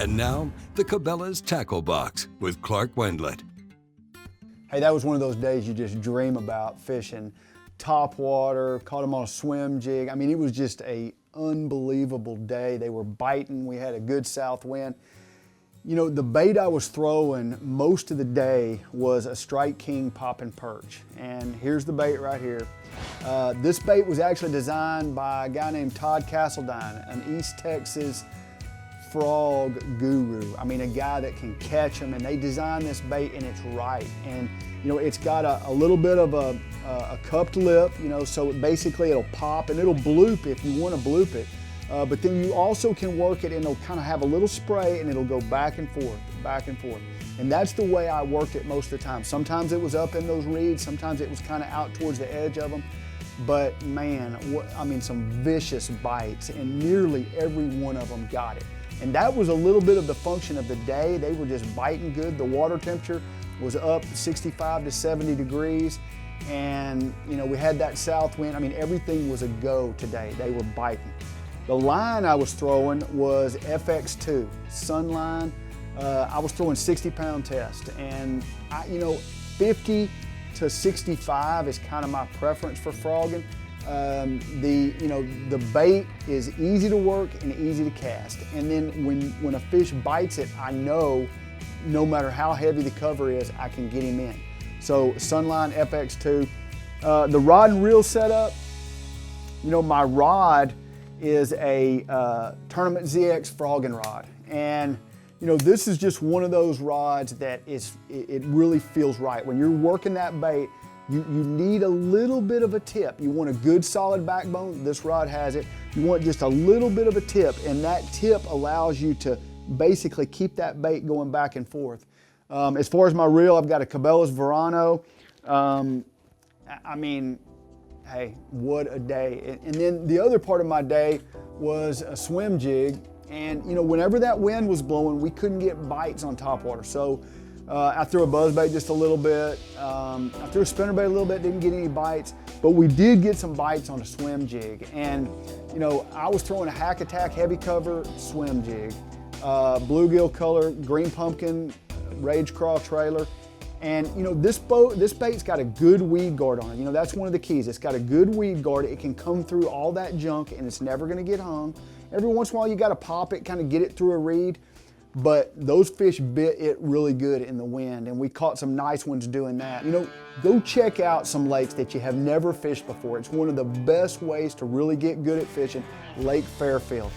And now, the Cabela's Tackle Box with Clark Wendlandt. Hey, that was one of those days you just dream about fishing. Top water, caught them on a swim jig. I mean, it was just an unbelievable day. They were biting. We had a good south wind. You know, the bait I was throwing most of the day was a Strike King popping perch. And here's the bait right here. This bait was actually designed by a guy named Todd Castledine, an East Texas frog guru. I mean, a guy that can catch them, and they designed this bait and it's right. And you know, it's got a little bit of a cupped lip, you know, so basically it'll pop and it'll bloop if you want to bloop it. But then you also can work it and it'll kind of have a little spray and it'll go back and forth, back and forth. And that's the way I worked it most of the time. Sometimes it was up in those reeds, sometimes it was kind of out towards the edge of them. But man, I mean, some vicious bites, and nearly every one of them got it. And that was a little bit of the function of the day. They were just biting good. The water temperature was up 65 to 70 degrees. And you know, we had that south wind. I mean, everything was a go today. They were biting. The line I was throwing was FX2, Sunline. I was throwing 60-pound test. And you know, 50 to 65 is kind of my preference for frogging. The bait is easy to work and easy to cast. And then when a fish bites it, I know no matter how heavy the cover is, I can get him in. So Sunline FX2. The rod and reel setup, you know, my rod is a Tournament ZX frogging rod. And you know, this is just one of those rods that it really feels right. When you're working that bait, you need a little bit of a tip. You want a good solid backbone. This rod has it. You want just a little bit of a tip, and that tip allows you to basically keep that bait going back and forth. As far as my reel, I've got a Cabela's Verano. I mean, hey, what a day. And then the other part of my day was a swim jig. And you know, whenever that wind was blowing, we couldn't get bites on topwater. So I threw a buzzbait just a little bit. I threw a spinnerbait a little bit, didn't get any bites, but we did get some bites on a swim jig. And you know, I was throwing a Hack Attack heavy cover swim jig, bluegill color, green pumpkin, Rage Craw trailer. And you know, this bait's got a good weed guard on it. You know, that's one of the keys. It's got a good weed guard. It can come through all that junk and it's never gonna get hung. Every once in a while you gotta pop it, kind of get it through a reed. But those fish bit it really good in the wind, and we caught some nice ones doing that. You know, go check out some lakes that you have never fished before. It's one of the best ways to really get good at fishing, Lake Fairfield.